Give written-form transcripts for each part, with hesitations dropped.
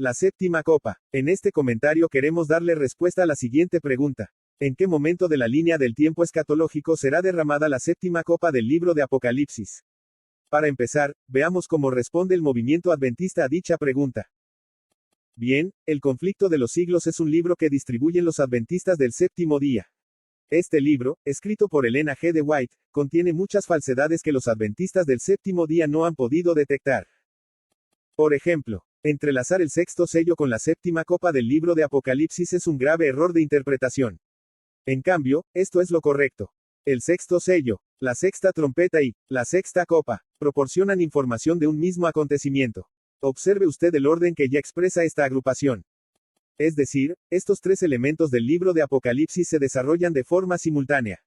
La séptima copa. En este comentario queremos darle respuesta a la siguiente pregunta. ¿En qué momento de la línea del tiempo escatológico será derramada la séptima copa del libro de Apocalipsis? Para empezar, veamos cómo responde el movimiento adventista a dicha pregunta. Bien, El conflicto de los siglos es un libro que distribuyen los adventistas del séptimo día. Este libro, escrito por Elena G. de White, contiene muchas falsedades que los adventistas del séptimo día no han podido detectar. Por ejemplo, entrelazar el sexto sello con la séptima copa del libro de Apocalipsis es un grave error de interpretación. En cambio, esto es lo correcto. El sexto sello, la sexta trompeta y la sexta copa proporcionan información de un mismo acontecimiento. Observe usted el orden que ya expresa esta agrupación. Es decir, estos tres elementos del libro de Apocalipsis se desarrollan de forma simultánea.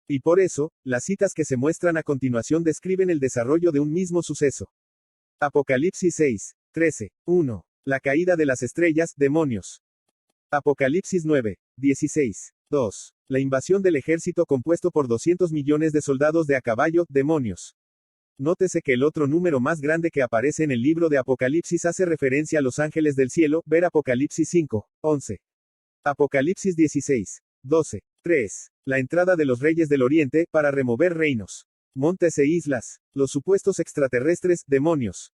Y por eso, las citas que se muestran a continuación describen el desarrollo de un mismo suceso. Apocalipsis 6, 13, 1. La caída de las estrellas, demonios. Apocalipsis 9, 16, 2. La invasión del ejército compuesto por 200 millones de soldados de a caballo, demonios. Nótese que el otro número más grande que aparece en el libro de Apocalipsis hace referencia a los ángeles del cielo, ver Apocalipsis 5, 11. Apocalipsis 16, 12, 3. La entrada de los reyes del oriente, para remover reinos, montes e islas, los supuestos extraterrestres, demonios.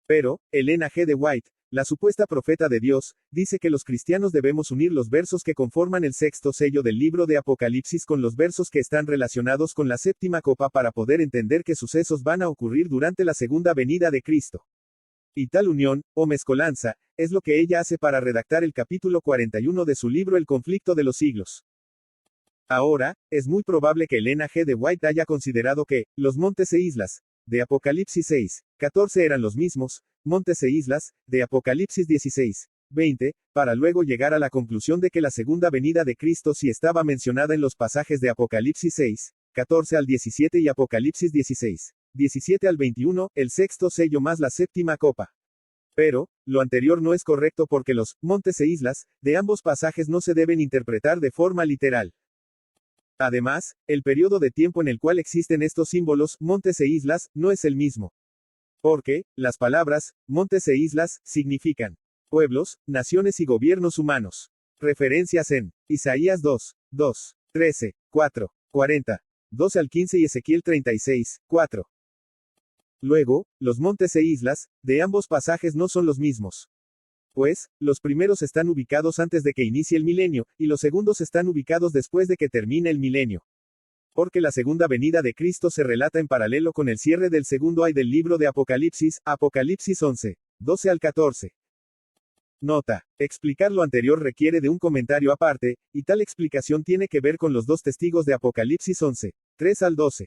Pero, Elena G. de White, la supuesta profeta de Dios, dice que los cristianos debemos unir los versos que conforman el sexto sello del libro de Apocalipsis con los versos que están relacionados con la séptima copa para poder entender qué sucesos van a ocurrir durante la segunda venida de Cristo. Y tal unión, o mezcolanza, es lo que ella hace para redactar el capítulo 41 de su libro El conflicto de los siglos. Ahora, es muy probable que Elena G. de White haya considerado que los montes e islas de Apocalipsis 6, 14 eran los mismos montes e islas de Apocalipsis 16, 20, para luego llegar a la conclusión de que la segunda venida de Cristo sí estaba mencionada en los pasajes de Apocalipsis 6, 14 al 17 y Apocalipsis 16, 17 al 21, el sexto sello más la séptima copa. Pero, lo anterior no es correcto porque los montes e islas de ambos pasajes no se deben interpretar de forma literal. Además, el periodo de tiempo en el cual existen estos símbolos, montes e islas, no es el mismo. Porque, las palabras, montes e islas, significan pueblos, naciones y gobiernos humanos. Referencias en Isaías 2, 2, 13, 4, 40, 12 al 15 y Ezequiel 36, 4. Luego, los montes e islas, de ambos pasajes no son los mismos. Pues, los primeros están ubicados antes de que inicie el milenio, y los segundos están ubicados después de que termine el milenio. Porque la segunda venida de Cristo se relata en paralelo con el cierre del segundo ay del libro de Apocalipsis, Apocalipsis 11, 12 al 14. Nota: explicar lo anterior requiere de un comentario aparte, y tal explicación tiene que ver con los dos testigos de Apocalipsis 11, 3 al 12.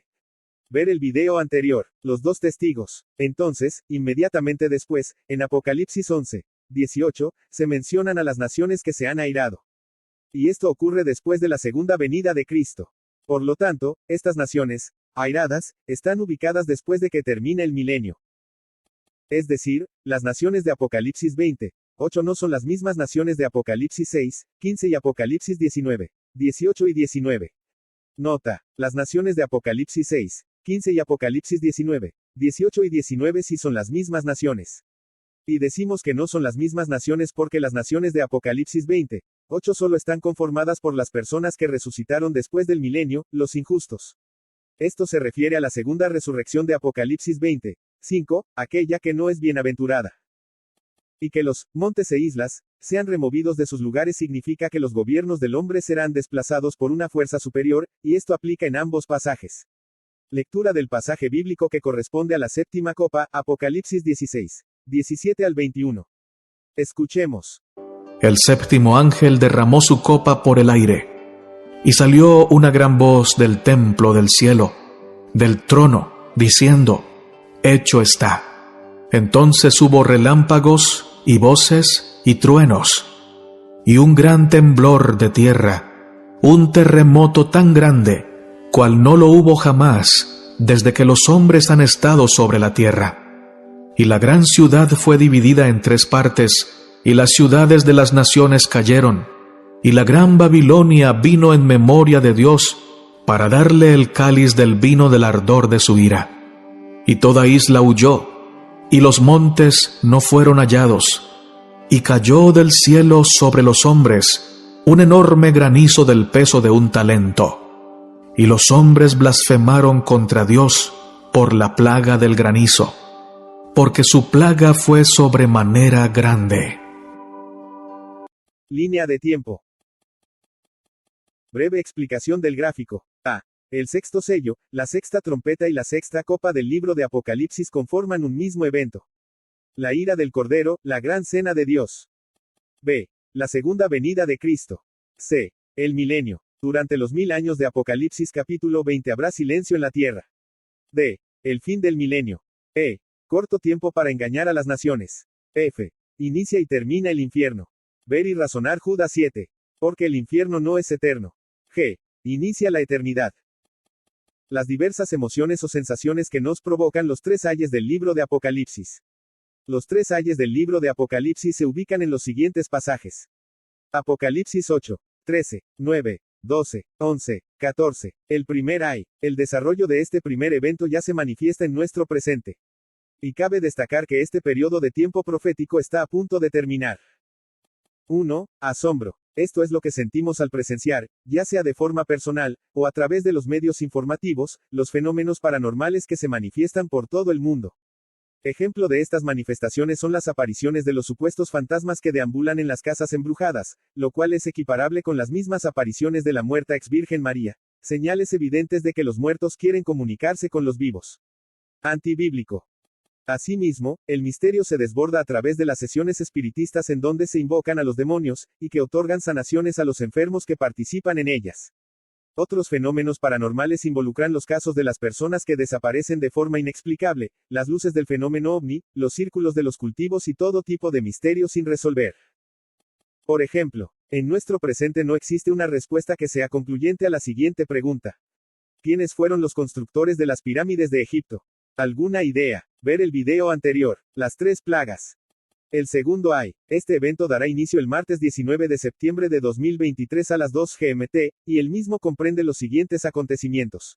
Ver el video anterior, los dos testigos. Entonces, inmediatamente después, en Apocalipsis 11, 18, se mencionan a las naciones que se han airado. Y esto ocurre después de la segunda venida de Cristo. Por lo tanto, estas naciones, airadas, están ubicadas después de que termine el milenio. Es decir, las naciones de Apocalipsis 20, 8 no son las mismas naciones de Apocalipsis 6, 15 y Apocalipsis 19, 18 y 19. Nota: las naciones de Apocalipsis 6, 15 y Apocalipsis 19, 18 y 19 sí son las mismas naciones. Y decimos que no son las mismas naciones porque las naciones de Apocalipsis 20, 8 solo están conformadas por las personas que resucitaron después del milenio, los injustos. Esto se refiere a la segunda resurrección de Apocalipsis 20, 5, aquella que no es bienaventurada. Y que los montes e islas sean removidos de sus lugares significa que los gobiernos del hombre serán desplazados por una fuerza superior, y esto aplica en ambos pasajes. Lectura del pasaje bíblico que corresponde a la séptima copa, Apocalipsis 16, 17 al 21. Escuchemos. El séptimo ángel derramó su copa por el aire, y salió una gran voz del templo del cielo, del trono, diciendo: hecho está. Entonces hubo relámpagos, y voces, y truenos, y un gran temblor de tierra, un terremoto tan grande, cual no lo hubo jamás, desde que los hombres han estado sobre la tierra. Y la gran ciudad fue dividida en 3 partes, y las ciudades de las naciones cayeron, y la gran Babilonia vino en memoria de Dios, para darle el cáliz del vino del ardor de su ira. Y toda isla huyó, y los montes no fueron hallados, y cayó del cielo sobre los hombres un enorme granizo del peso de un talento. Y los hombres blasfemaron contra Dios por la plaga del granizo, porque su plaga fue sobremanera grande. Línea de tiempo. Breve explicación del gráfico. A. El sexto sello, la sexta trompeta y la sexta copa del libro de Apocalipsis conforman un mismo evento. La ira del Cordero, la gran cena de Dios. B. La segunda venida de Cristo. C. El milenio. Durante los 1000 años de Apocalipsis capítulo 20 habrá silencio en la tierra. D. El fin del milenio. E. Corto tiempo para engañar a las naciones. F. Inicia y termina el infierno. Ver y razonar Judas 7. Porque el infierno no es eterno. G. Inicia la eternidad. Las diversas emociones o sensaciones que nos provocan los tres ayes del libro de Apocalipsis. Los tres ayes del libro de Apocalipsis se ubican en los siguientes pasajes. Apocalipsis 8, 13, 9, 12, 11, 14. El primer ay. El desarrollo de este primer evento ya se manifiesta en nuestro presente. Y cabe destacar que este periodo de tiempo profético está a punto de terminar. 1. Asombro. Esto es lo que sentimos al presenciar, ya sea de forma personal, o a través de los medios informativos, los fenómenos paranormales que se manifiestan por todo el mundo. Ejemplo de estas manifestaciones son las apariciones de los supuestos fantasmas que deambulan en las casas embrujadas, lo cual es equiparable con las mismas apariciones de la muerta ex Virgen María, señales evidentes de que los muertos quieren comunicarse con los vivos. Antibíblico. Asimismo, el misterio se desborda a través de las sesiones espiritistas en donde se invocan a los demonios, y que otorgan sanaciones a los enfermos que participan en ellas. Otros fenómenos paranormales involucran los casos de las personas que desaparecen de forma inexplicable, las luces del fenómeno ovni, los círculos de los cultivos y todo tipo de misterios sin resolver. Por ejemplo, en nuestro presente no existe una respuesta que sea concluyente a la siguiente pregunta. ¿Quiénes fueron los constructores de las pirámides de Egipto? ¿Alguna idea? Ver el video anterior. Las tres plagas. El segundo ay. Este evento dará inicio el martes 19 de septiembre de 2023 a las 2 GMT, y el mismo comprende los siguientes acontecimientos.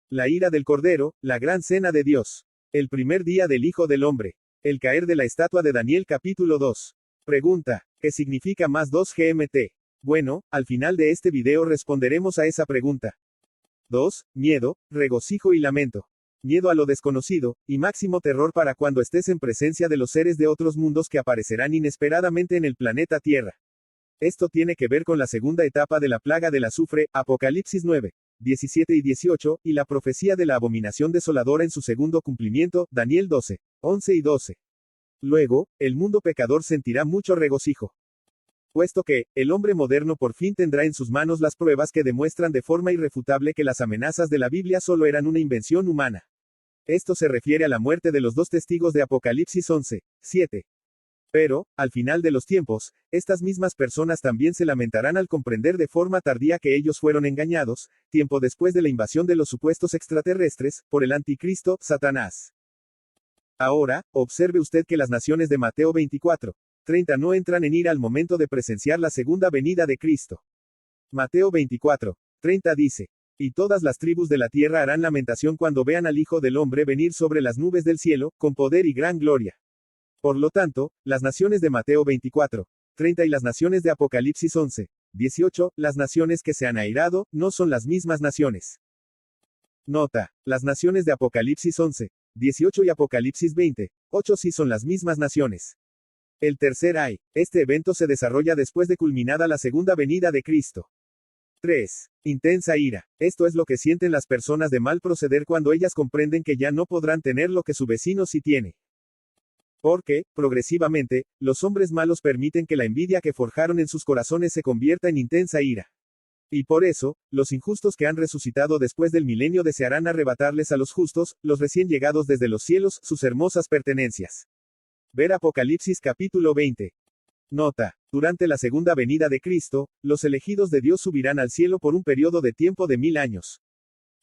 La ira del Cordero, la gran cena de Dios. El primer día del Hijo del Hombre. El caer de la estatua de Daniel capítulo 2. Pregunta, ¿qué significa más 2 GMT? Bueno, al final de este video responderemos a esa pregunta. 2. Miedo, regocijo y lamento. Miedo a lo desconocido, y máximo terror para cuando estés en presencia de los seres de otros mundos que aparecerán inesperadamente en el planeta Tierra. Esto tiene que ver con la segunda etapa de la plaga del azufre, Apocalipsis 9, 17 y 18, y la profecía de la abominación desoladora en su segundo cumplimiento, Daniel 12, 11 y 12. Luego, el mundo pecador sentirá mucho regocijo. Puesto que, el hombre moderno por fin tendrá en sus manos las pruebas que demuestran de forma irrefutable que las amenazas de la Biblia solo eran una invención humana. Esto se refiere a la muerte de los dos testigos de Apocalipsis 11, 7. Pero, al final de los tiempos, estas mismas personas también se lamentarán al comprender de forma tardía que ellos fueron engañados, tiempo después de la invasión de los supuestos extraterrestres, por el anticristo, Satanás. Ahora, observe usted que las naciones de Mateo 24, 30 no entran en ira al momento de presenciar la segunda venida de Cristo. Mateo 24, 30 dice, y todas las tribus de la tierra harán lamentación cuando vean al Hijo del Hombre venir sobre las nubes del cielo, con poder y gran gloria. Por lo tanto, las naciones de Mateo 24, 30 y las naciones de Apocalipsis 11, 18, las naciones que se han airado, no son las mismas naciones. Nota, las naciones de Apocalipsis 11, 18 y Apocalipsis 20, 8 sí son las mismas naciones. El tercer ay. Este evento se desarrolla después de culminada la segunda venida de Cristo. 3. Intensa ira. Esto es lo que sienten las personas de mal proceder cuando ellas comprenden que ya no podrán tener lo que su vecino sí tiene. Porque, progresivamente, los hombres malos permiten que la envidia que forjaron en sus corazones se convierta en intensa ira. Y por eso, los injustos que han resucitado después del milenio desearán arrebatarles a los justos, los recién llegados desde los cielos, sus hermosas pertenencias. Ver Apocalipsis capítulo 20. Nota, durante la segunda venida de Cristo, los elegidos de Dios subirán al cielo por un periodo de tiempo de 1000 años.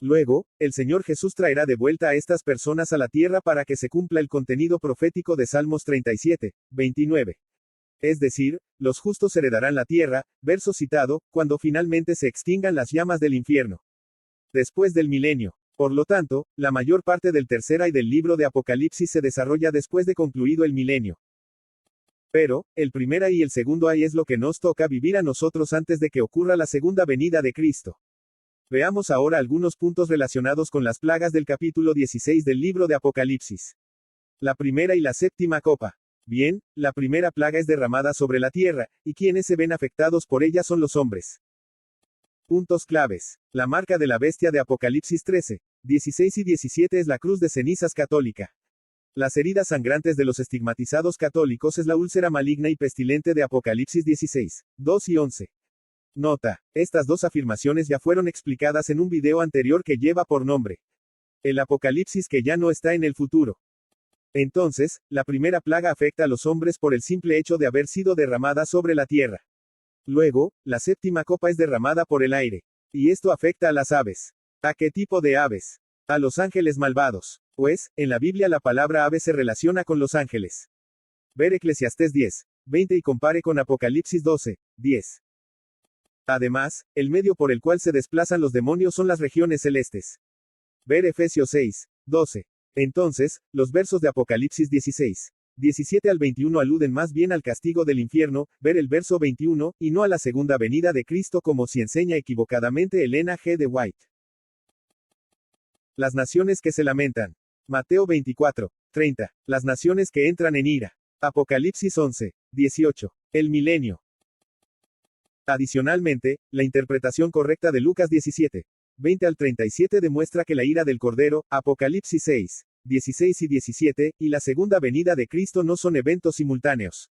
Luego, el Señor Jesús traerá de vuelta a estas personas a la tierra para que se cumpla el contenido profético de Salmos 37, 29. Es decir, los justos heredarán la tierra, verso citado, cuando finalmente se extingan las llamas del infierno. Después del milenio. Por lo tanto, la mayor parte del tercer ay del libro de Apocalipsis se desarrolla después de concluido el milenio. Pero, el primer ay y el segundo ay es lo que nos toca vivir a nosotros antes de que ocurra la segunda venida de Cristo. Veamos ahora algunos puntos relacionados con las plagas del capítulo 16 del libro de Apocalipsis. La primera y la séptima copa. Bien, la primera plaga es derramada sobre la tierra, y quienes se ven afectados por ella son los hombres. Puntos claves. La marca de la bestia de Apocalipsis 13, 16 y 17 es la cruz de cenizas católica. Las heridas sangrantes de los estigmatizados católicos es la úlcera maligna y pestilente de Apocalipsis 16, 2 y 11. Nota, estas dos afirmaciones ya fueron explicadas en un video anterior que lleva por nombre El Apocalipsis que ya no está en el futuro. Entonces, la primera plaga afecta a los hombres por el simple hecho de haber sido derramada sobre la tierra. Luego, la séptima copa es derramada por el aire. Y esto afecta a las aves. ¿A qué tipo de aves? A los ángeles malvados. Pues, en la Biblia la palabra ave se relaciona con los ángeles. Ver Eclesiastés 10, 20 y compare con Apocalipsis 12, 10. Además, el medio por el cual se desplazan los demonios son las regiones celestes. Ver Efesios 6, 12. Entonces, los versos de Apocalipsis 16, 17 al 21 aluden más bien al castigo del infierno, ver el verso 21, y no a la segunda venida de Cristo como si enseña equivocadamente Elena G. de White. Las naciones que se lamentan. Mateo 24, 30. Las naciones que entran en ira. Apocalipsis 11, 18. El milenio. Adicionalmente, la interpretación correcta de Lucas 17, 20 al 37 demuestra que la ira del Cordero, Apocalipsis 6, 16 y 17, y la segunda venida de Cristo no son eventos simultáneos.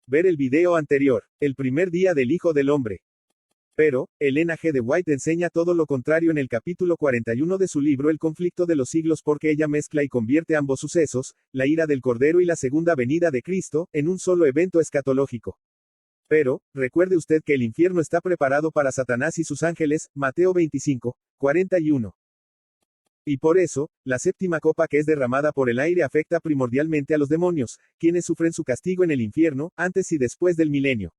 Ver el video anterior, el primer día del Hijo del Hombre. Pero, Elena G. de White enseña todo lo contrario en el capítulo 41 de su libro El conflicto de los siglos porque ella mezcla y convierte ambos sucesos, la ira del Cordero y la segunda venida de Cristo, en un solo evento escatológico. Pero, recuerde usted que el infierno está preparado para Satanás y sus ángeles, Mateo 25, 41. Y por eso, la séptima copa que es derramada por el aire afecta primordialmente a los demonios, quienes sufren su castigo en el infierno, antes y después del milenio.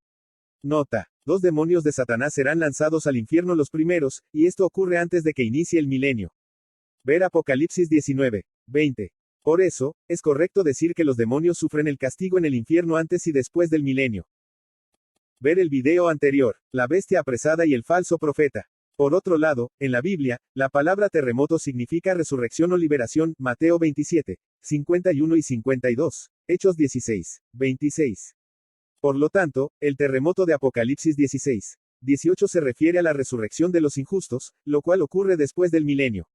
Nota, 2 demonios de Satanás serán lanzados al infierno los primeros, y esto ocurre antes de que inicie el milenio. Ver Apocalipsis 19, 20. Por eso, es correcto decir que los demonios sufren el castigo en el infierno antes y después del milenio. Ver el video anterior, la bestia apresada y el falso profeta. Por otro lado, en la Biblia, la palabra terremoto significa resurrección o liberación, Mateo 27, 51 y 52, Hechos 16, 26. Por lo tanto, el terremoto de Apocalipsis 16, 18 se refiere a la resurrección de los injustos, lo cual ocurre después del milenio.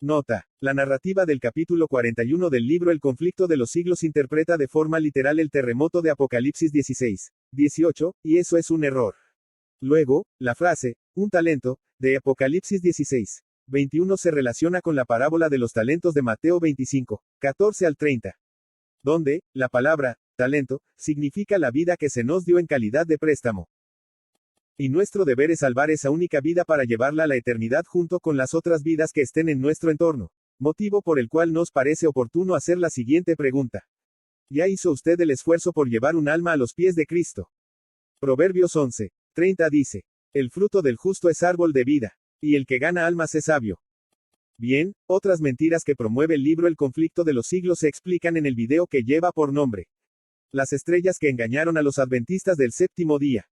Nota, la narrativa del capítulo 41 del libro El conflicto de los siglos interpreta de forma literal el terremoto de Apocalipsis 16, 18, y eso es un error. Luego, la frase, un talento, de Apocalipsis 16, 21 se relaciona con la parábola de los talentos de Mateo 25, 14 al 30. Donde, la palabra, talento, significa la vida que se nos dio en calidad de préstamo. Y nuestro deber es salvar esa única vida para llevarla a la eternidad junto con las otras vidas que estén en nuestro entorno. Motivo por el cual nos parece oportuno hacer la siguiente pregunta. ¿Ya hizo usted el esfuerzo por llevar un alma a los pies de Cristo? Proverbios 11, 30 dice, el fruto del justo es árbol de vida, y el que gana almas es sabio. Bien, otras mentiras que promueve el libro El conflicto de los siglos se explican en el video que lleva por nombre Las estrellas que engañaron a los adventistas del séptimo día.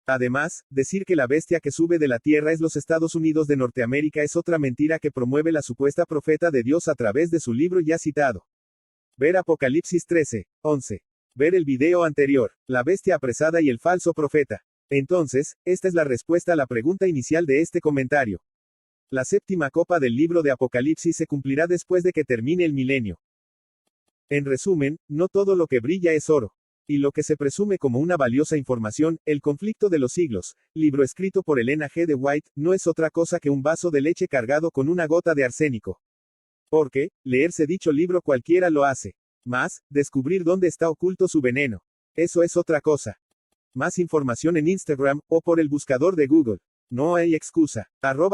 Además, decir que la bestia que sube de la tierra es los Estados Unidos de Norteamérica es otra mentira que promueve la supuesta profeta de Dios a través de su libro ya citado. Ver Apocalipsis 13, 11. Ver el video anterior, la bestia apresada y el falso profeta. Entonces, esta es la respuesta a la pregunta inicial de este comentario. La séptima copa del libro de Apocalipsis se cumplirá después de que termine el milenio. En resumen, no todo lo que brilla es oro. Y lo que se presume como una valiosa información, El conflicto de los siglos, libro escrito por Elena G. de White, no es otra cosa que un vaso de leche cargado con una gota de arsénico. Porque, leerse dicho libro cualquiera lo hace. Más, descubrir dónde está oculto su veneno. Eso es otra cosa. Más información en Instagram, o por el buscador de Google. No hay excusa.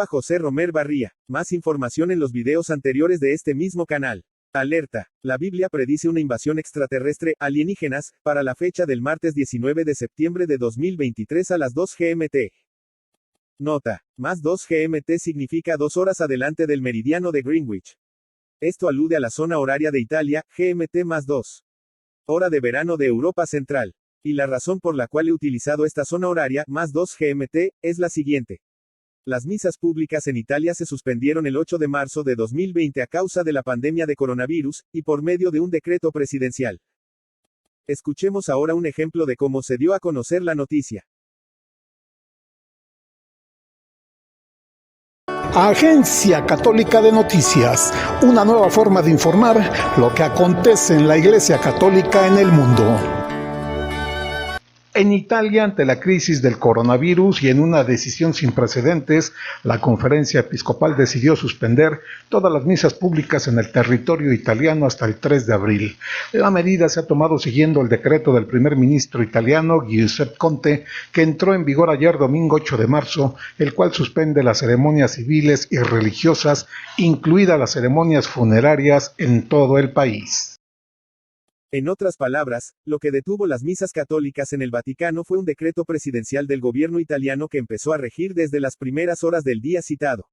@José Romer Barría. Más información en los videos anteriores de este mismo canal. Alerta. La Biblia predice una invasión extraterrestre, alienígenas, para la fecha del martes 19 de septiembre de 2023 a las 2 GMT. Nota. Más 2 GMT significa 2 horas adelante del meridiano de Greenwich. Esto alude a la zona horaria de Italia, GMT más 2. hora de verano de Europa Central. Y la razón por la cual he utilizado esta zona horaria, más 2 GMT, es la siguiente. Las misas públicas en Italia se suspendieron el 8 de marzo de 2020 a causa de la pandemia de coronavirus, y por medio de un decreto presidencial. Escuchemos ahora un ejemplo de cómo se dio a conocer la noticia. Agencia Católica de Noticias, una nueva forma de informar lo que acontece en la Iglesia Católica en el mundo. En Italia, ante la crisis del coronavirus y en una decisión sin precedentes, la Conferencia Episcopal decidió suspender todas las misas públicas en el territorio italiano hasta el 3 de abril. La medida se ha tomado siguiendo el decreto del primer ministro italiano Giuseppe Conte, que entró en vigor ayer domingo 8 de marzo, el cual suspende las ceremonias civiles y religiosas, incluidas las ceremonias funerarias en todo el país. En otras palabras, lo que detuvo las misas católicas en el Vaticano fue un decreto presidencial del gobierno italiano que empezó a regir desde las primeras horas del día citado.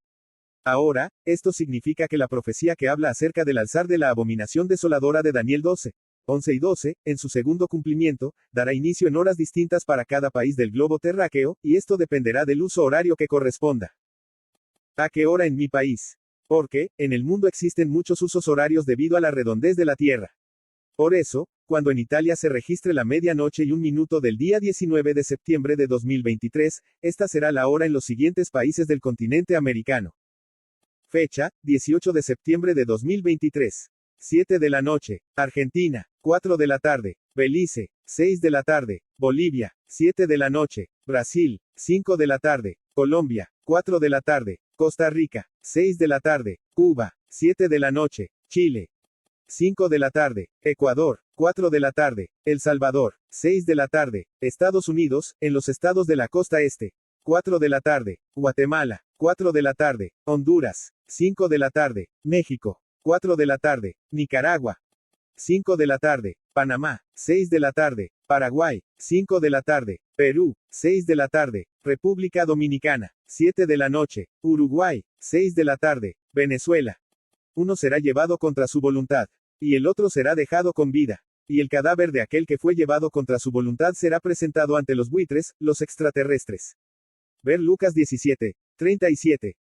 Ahora, esto significa que la profecía que habla acerca del alzar de la abominación desoladora de Daniel 12, 11 y 12, en su segundo cumplimiento, dará inicio en horas distintas para cada país del globo terráqueo, y esto dependerá del uso horario que corresponda. ¿A qué hora en mi país? Porque, en el mundo existen muchos usos horarios debido a la redondez de la Tierra. Por eso, cuando en Italia se registre la medianoche y 1 minuto del día 19 de septiembre de 2023, esta será la hora en los siguientes países del continente americano. Fecha, 18 de septiembre de 2023. 7 de la noche. Argentina, 4 de la tarde. Belice, 6 de la tarde. Bolivia, 7 de la noche. Brasil, 5 de la tarde. Colombia, 4 de la tarde. Costa Rica, 6 de la tarde. Cuba, 7 de la noche. Chile, 5 de la tarde, Ecuador, 4 de la tarde, El Salvador, 6 de la tarde, Estados Unidos, en los estados de la costa este, 4 de la tarde, Guatemala, 4 de la tarde, Honduras, 5 de la tarde, México, 4 de la tarde, Nicaragua, 5 de la tarde, Panamá, 6 de la tarde, Paraguay, 5 de la tarde, Perú, 6 de la tarde, República Dominicana, 7 de la noche, Uruguay, 6 de la tarde, Venezuela. Uno será llevado contra su voluntad, y el otro será dejado con vida, y el cadáver de aquel que fue llevado contra su voluntad será presentado ante los buitres, los extraterrestres. Ver Lucas 17, 37.